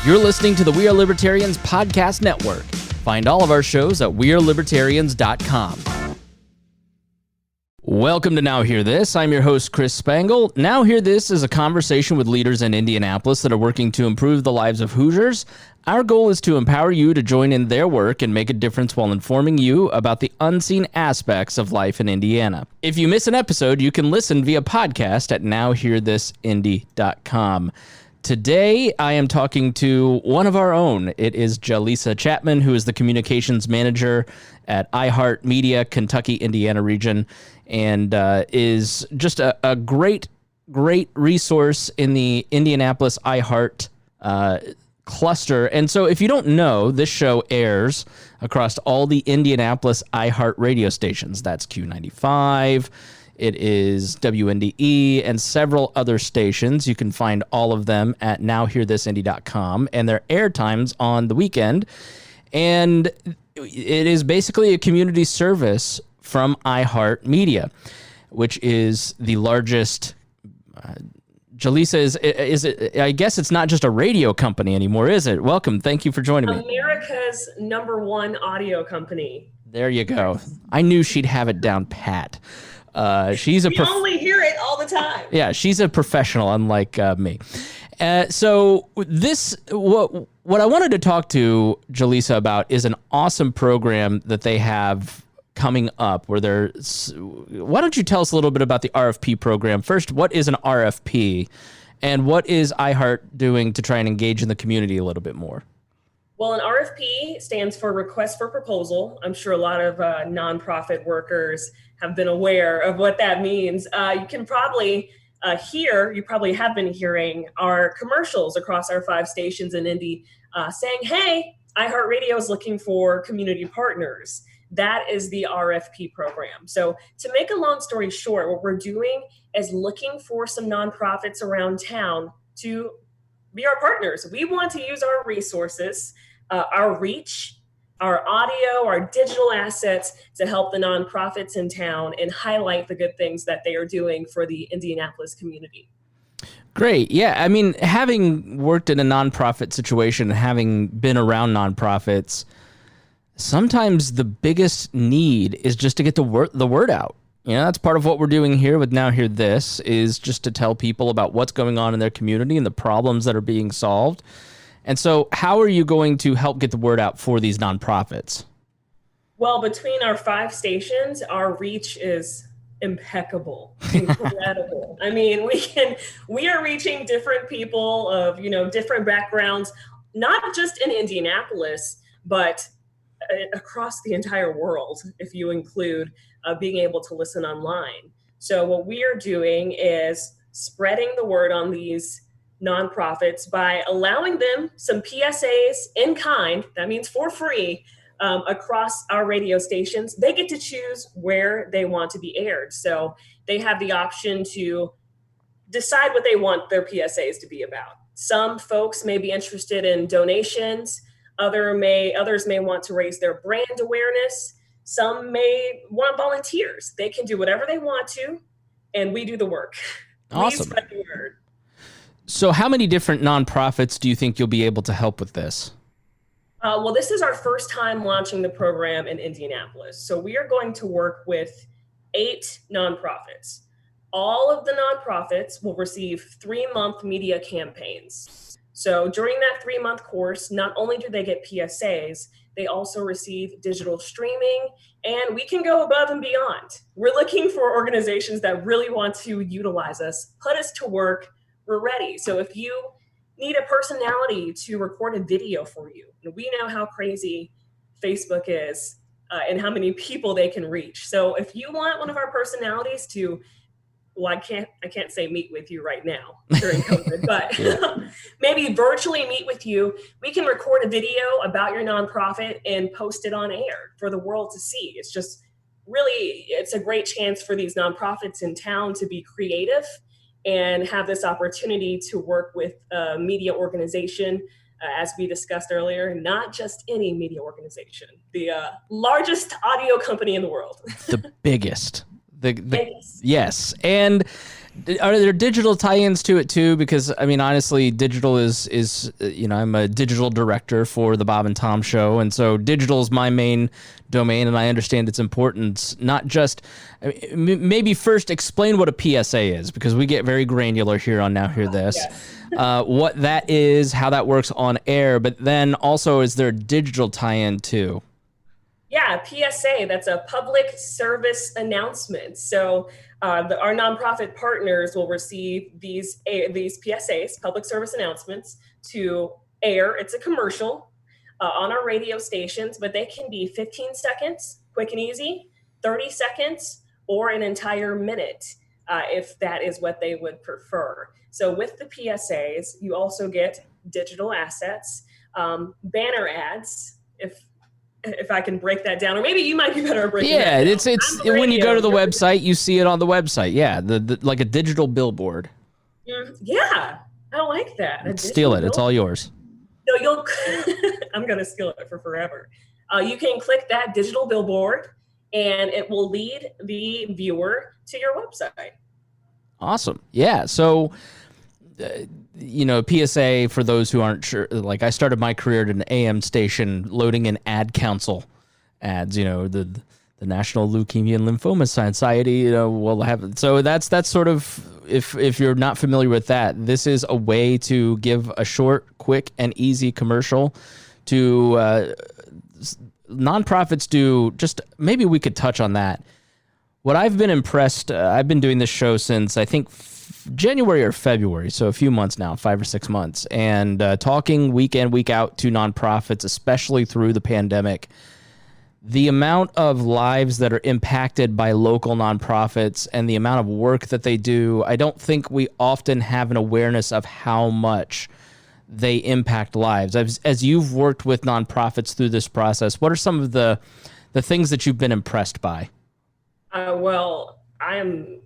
You're listening to the We Are Libertarians podcast network. Find all of our shows at wearelibertarians.com. Welcome to Now Hear This. I'm your host, Chris Spangle. Now Hear This is a conversation with leaders in Indianapolis that are working to improve the lives of Hoosiers. Our goal is to empower you to join in their work and make a difference while informing you about the unseen aspects of life in Indiana. If you miss an episode, you can listen via podcast at nowhearthisindy.com. Today, I am talking to one of our own. It is Jelisa Chatman, who is the communications manager at iHeart Media, Kentucky, Indiana region, and is just a great resource in the Indianapolis iHeart cluster. And so if you don't know, this show airs across all the Indianapolis iHeart radio stations. That's Q95. It is WNDE and several other stations. You can find all of them at nowhearthisindy.com and their air times on the weekend. And it is basically a community service from iHeart Media, which is the largest. Jelisa, is it? I guess it's not just a radio company anymore, is it? Welcome. Thank you for joining me. America's #1 audio company. There you go. I knew she'd have it down pat. We only hear it all the time. Yeah, she's a professional, unlike me. So this, what I wanted to talk to Jelisa about is an awesome program that they have coming up. Why don't you tell us a little bit about the RFP program? First, what is an RFP, and what is iHeart doing to try and engage in the community a little bit more? Well, an RFP stands for Request for Proposal. I'm sure a lot of nonprofit workers have been aware of what that means. You can probably you probably have been hearing our commercials across our 5 stations in Indy saying, hey, iHeartRadio is looking for community partners. That is the RFP program. So to make a long story short, what we're doing is looking for some nonprofits around town to be our partners. We want to use our resources, our reach, our audio, our digital assets to help the nonprofits in town and highlight the good things that they are doing for the Indianapolis community. Great. Yeah. I mean, having worked in a nonprofit situation, having been around nonprofits, sometimes the biggest need is just to get the word out. You know, that's part of what we're doing here with Now Hear This, is just to tell people about what's going on in their community and the problems that are being solved. And so how are you going to help get the word out for these nonprofits? Well, between our 5 stations, our reach is impeccable, incredible. I mean, we are reaching different people of, different backgrounds, not just in Indianapolis, but across the entire world, if you include being able to listen online. So what we are doing is spreading the word on these nonprofits by allowing them some PSAs in kind, that means for free, across our radio stations. They get to choose where they want to be aired. So they have the option to decide what they want their PSAs to be about. Some folks may be interested in donations. Others may want to raise their brand awareness. Some may want volunteers. They can do whatever they want to, and we do the work. Awesome. We spread the word. So how many different nonprofits do you think you'll be able to help with this? Well, this is our first time launching the program in Indianapolis. So we are going to work with 8 nonprofits. All of the nonprofits will receive 3-month media campaigns. So during that 3-month course, not only do they get PSAs, they also receive digital streaming, and we can go above and beyond. We're looking for organizations that really want to utilize us, put us to work. We're ready. So if you need a personality to record a video for you, we know how crazy Facebook is and how many people they can reach. So if you want one of our personalities to, well, I can't say meet with you right now during COVID, but maybe virtually meet with you. We can record a video about your nonprofit and post it on air for the world to see. It's just really, it's a great chance for these nonprofits in town to be creative and have this opportunity to work with a media organization, as we discussed earlier, not just any media organization, the largest audio company in the world. The biggest. Yes. And Are there digital tie-ins to it too? Because I mean, honestly, digital is I'm a digital director for the Bob and Tom Show, and so digital is my main domain, and I understand its importance. Not just maybe first explain what a PSA is, because we get very granular here on Now Hear This. Yes. What that is, how that works on air, but then also, is there a digital tie-in too? Yeah, PSA, that's a public service announcement. So our nonprofit partners will receive these PSAs, public service announcements, to air. It's a commercial on our radio stations, but they can be 15 seconds, quick and easy, 30 seconds, or an entire minute, if that is what they would prefer. So with the PSAs, you also get digital assets, banner ads, if I can break that down, or maybe you might be better at breaking that down. Yeah, it's when you go to the website, you see it on the website. Yeah, the like a digital billboard. Yeah, I like that. Steal it. It's all yours. No, I'm going to steal it for forever. You can click that digital billboard, and it will lead the viewer to your website. Awesome. Yeah. So, PSA, for those who aren't sure, like I started my career at an AM station loading in ad council ads, the National Leukemia and Lymphoma Society, will have. So that's sort of, if you're not familiar with that, this is a way to give a short, quick, and easy commercial to nonprofits do. Just maybe we could touch on that. What I've been impressed, I've been doing this show since I think January or February, so a few months now, 5 or 6 months, and talking week in, week out to nonprofits, especially through the pandemic. The amount of lives that are impacted by local nonprofits and the amount of work that they do, I don't think we often have an awareness of how much they impact lives. As you've worked with nonprofits through this process, what are some of the things that you've been impressed by? Well, I am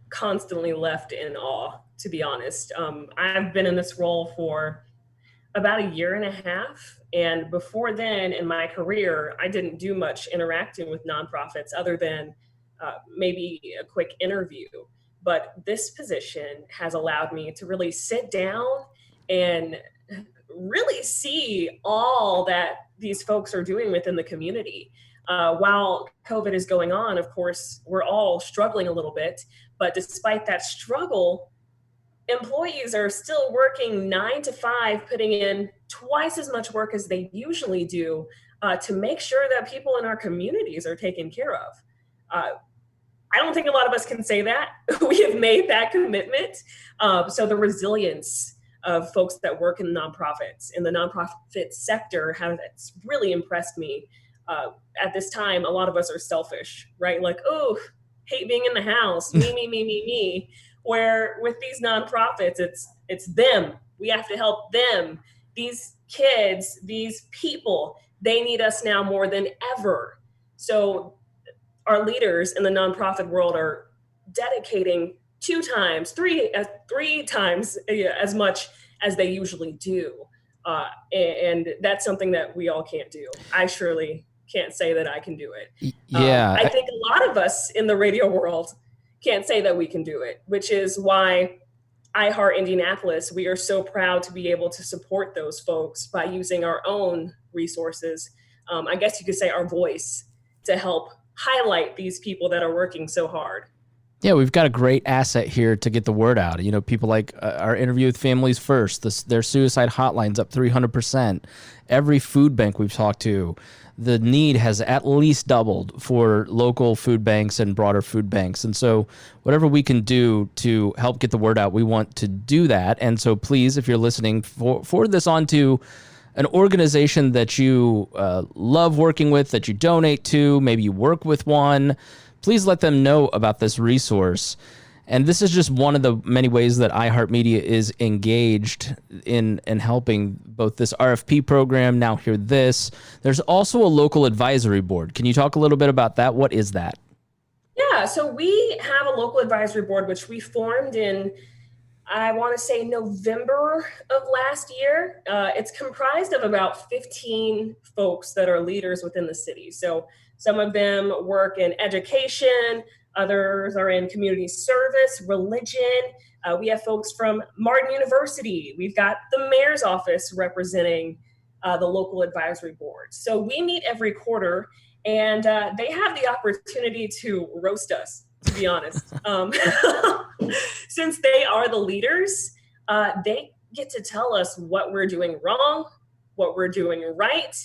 constantly left in awe, to be honest. I've been in this role for about a year and a half. And before then, in my career, I didn't do much interacting with nonprofits other than maybe a quick interview. But this position has allowed me to really sit down and really see all that these folks are doing within the community. While COVID is going on, of course, we're all struggling a little bit. But despite that struggle, employees are still working 9 to 5, putting in twice as much work as they usually do to make sure that people in our communities are taken care of. I don't think a lot of us can say that. We have made that commitment. So the resilience of folks that work in nonprofits, in the nonprofit sector, has really impressed me. At this time, a lot of us are selfish, right? Like, oh, hate being in the house, me. Where with these nonprofits, it's them. We have to help them. These kids, these people, they need us now more than ever. So our leaders in the nonprofit world are dedicating 2 times, 3 times as much as they usually do. And that's something that we all can't do. I surely can't say that I can do it. Yeah. I think a lot of us in the radio world can't say that we can do it, which is why iHeart Indianapolis, we are so proud to be able to support those folks by using our own resources. I guess you could say our voice, to help highlight these people that are working so hard. Yeah, we've got a great asset here to get the word out. People like our interview with Families First, their suicide hotline's up 300%. Every food bank we've talked to, the need has at least doubled for local food banks and broader food banks. And so whatever we can do to help get the word out, we want to do that. And so please, if you're listening, forward this on to an organization that you love working with, that you donate to, maybe you work with one. Please let them know about this resource. And this is just one of the many ways that iHeartMedia is engaged in helping both this RFP program, Now Hear This. There's also a local advisory board. Can you talk a little bit about that? What is that? Yeah, so we have a local advisory board, which we formed in I want to say November of last year. It's comprised of about 15 folks that are leaders within the city. So some of them work in education, others are in community service, religion. We have folks from Martin University. We've got the mayor's office representing the local advisory board. So we meet every quarter, and they have the opportunity to roast us, to be honest. Since they are the leaders, they get to tell us what we're doing wrong, what we're doing right,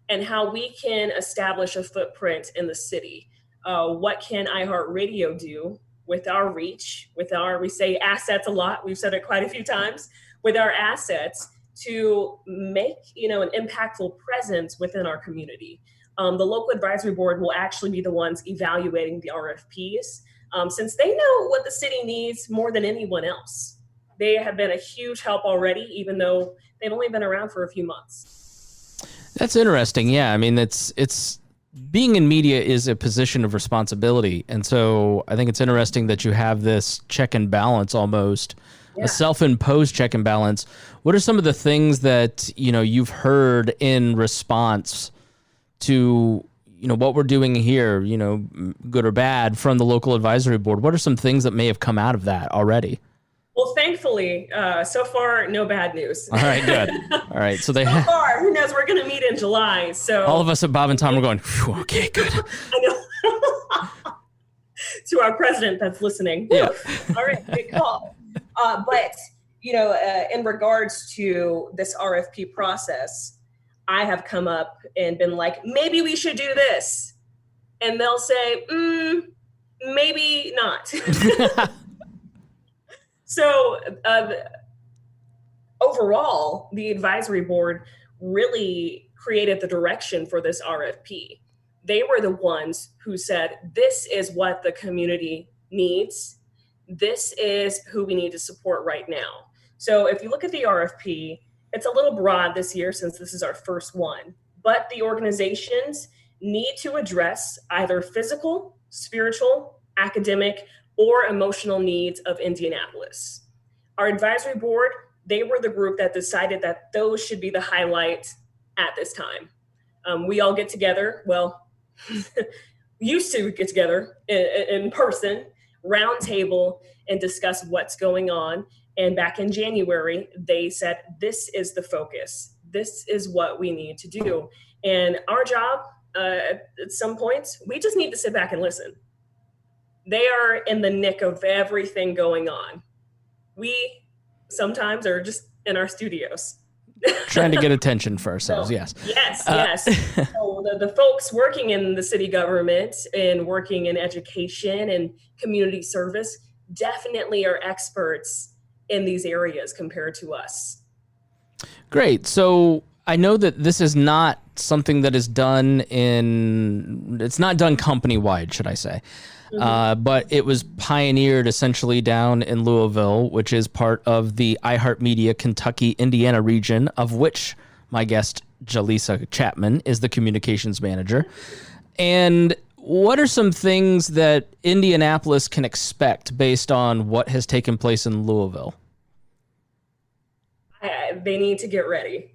and how we can establish a footprint in the city. What can iHeart Radio do with our reach, we say assets a lot, we've said it quite a few times, with our assets to make an impactful presence within our community. The local advisory board will actually be the ones evaluating the RFPs, since they know what the city needs more than anyone else. They have been a huge help already, even though they've only been around for a few months. That's interesting. Yeah, I mean, it's being in media is a position of responsibility, and so I think it's interesting that you have this check and balance, almost a self-imposed check and balance. What are some of the things that you've heard in response to what we're doing here, good or bad, from the local advisory board? What are some things that may have come out of that already? Well, thankfully, so far, no bad news. All right, good. All right, so so far, who knows? We're going to meet in July. So all of us at Bob and Tom are going, okay, good. I know. To our president that's listening. Yeah. All right, good call. But in regards to this RFP process, I have come up and been like, maybe we should do this. And they'll say, maybe not. So overall, the advisory board really created the direction for this RFP. They were the ones who said, this is what the community needs. This is who we need to support right now. So if you look at the RFP, it's a little broad this year since this is our first one, but the organizations need to address either physical, spiritual, academic, or emotional needs of Indianapolis. Our advisory board, they were the group that decided that those should be the highlight at this time. We all get together, used to get together in person, round table, and discuss what's going on. And back in January, they said, this is the focus. This is what we need to do. And our job, at some points, we just need to sit back and listen. They are in the nick of everything going on. We sometimes are just in our studios. Trying to get attention for ourselves, yes. Yes. So the folks working in the city government and working in education and community service definitely are experts in these areas compared to us. Great. So I know that this is not something that is done it's not done company-wide, should I say. But it was pioneered essentially down in Louisville, which is part of the iHeart Media Kentucky, Indiana region, of which my guest, Jelisa Chatman, is the communications manager. And what are some things that Indianapolis can expect based on what has taken place in Louisville? They need to get ready.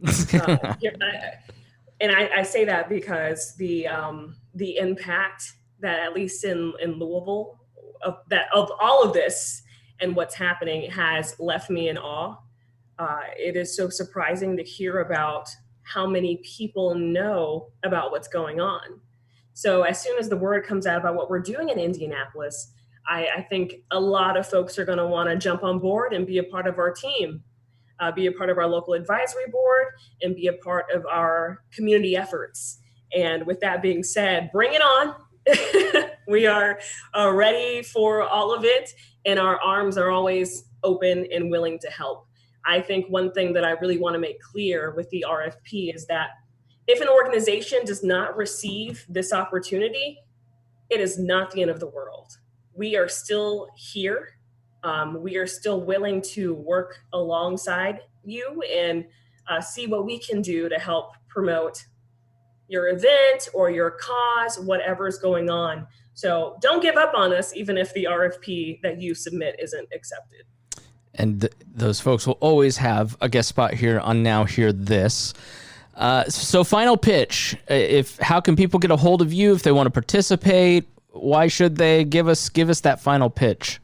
And I say that because the impact that, at least in Louisville, of all of this and what's happening has left me in awe. It is so surprising to hear about how many people know about what's going on. So as soon as the word comes out about what we're doing in Indianapolis, I think a lot of folks are going to want to jump on board and be a part of our team, be a part of our local advisory board, and be a part of our community efforts. And with that being said, bring it on. We are ready for all of it, and our arms are always open and willing to help. I think one thing that I really want to make clear with the RFP is that if an organization does not receive this opportunity, it is not the end of the world. We are still here. We are still willing to work alongside you and see what we can do to help promote your event or your cause, whatever's going on. So don't give up on us, even if the RFP that you submit isn't accepted. And those folks will always have a guest spot here on Now Hear This. So final pitch, how can people get a hold of you if they want to participate? Why should they give us that final pitch?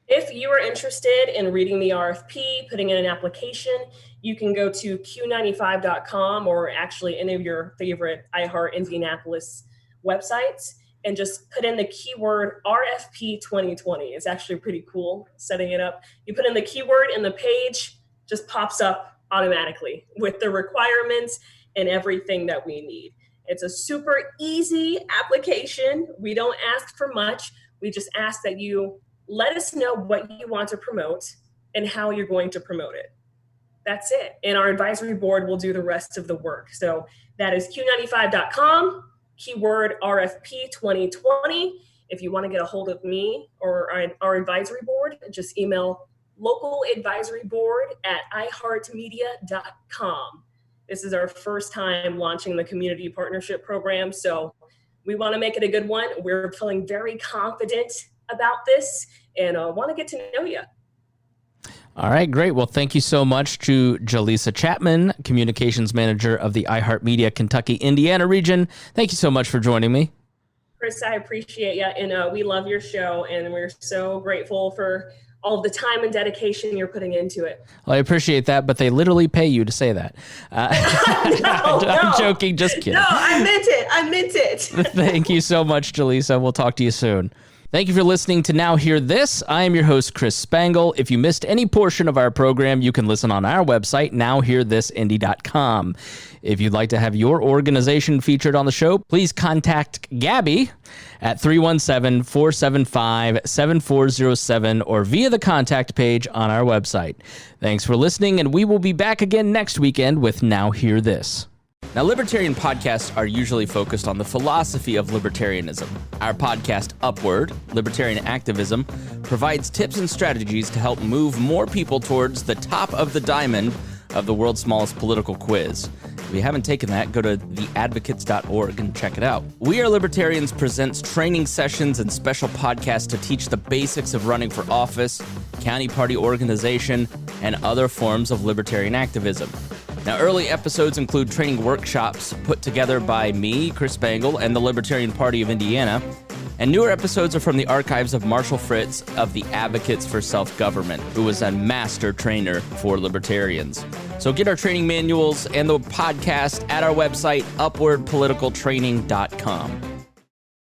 If you are interested in reading the RFP, putting in an application, you can go to q95.com or actually any of your favorite iHeart Indianapolis websites and just put in the keyword RFP 2020. It's actually pretty cool setting it up. You put in the keyword and the page just pops up automatically with the requirements and everything that we need. It's a super easy application. We don't ask for much. We just ask that you let us know what you want to promote and how you're going to promote it. That's it. And our advisory board will do the rest of the work. So that is q95.com, keyword RFP 2020. If you want to get a hold of me or our advisory board, just email localadvisoryboard@iheartmedia.com. This is our first time launching the community partnership program, so we want to make it a good one. We're feeling very confident about this and want to get to know you. All right, great. Well, thank you so much to Jelisa Chatman, Communications Manager of the iHeart Media Kentucky, Indiana region. Thank you so much for joining me. Chris, I appreciate you, and we love your show, and we're so grateful for all of the time and dedication you're putting into it. Well, I appreciate that, but they literally pay you to say that. I'm joking, just kidding. No, I meant it. Thank you so much, Jelisa. We'll talk to you soon. Thank you for listening to Now Hear This. I am your host, Chris Spangle. If you missed any portion of our program, you can listen on our website, nowhearthisindy.com. If you'd like to have your organization featured on the show, please contact Gabby at 317-475-7407 or via the contact page on our website. Thanks for listening, and we will be back again next weekend with Now Hear This. Now, libertarian podcasts are usually focused on the philosophy of libertarianism. Our podcast, Upward, Libertarian Activism, provides tips and strategies to help move more people towards the top of the diamond of the world's smallest political quiz. If you haven't taken that, go to theadvocates.org and check it out. We Are Libertarians presents training sessions and special podcasts to teach the basics of running for office, county party organization, and other forms of libertarian activism. Now, early episodes include training workshops put together by me, Chris Spangle, and the Libertarian Party of Indiana. And newer episodes are from the archives of Marshall Fritz of the Advocates for Self-Government, who was a master trainer for libertarians. So get our training manuals and the podcast at our website, upwardpoliticaltraining.com.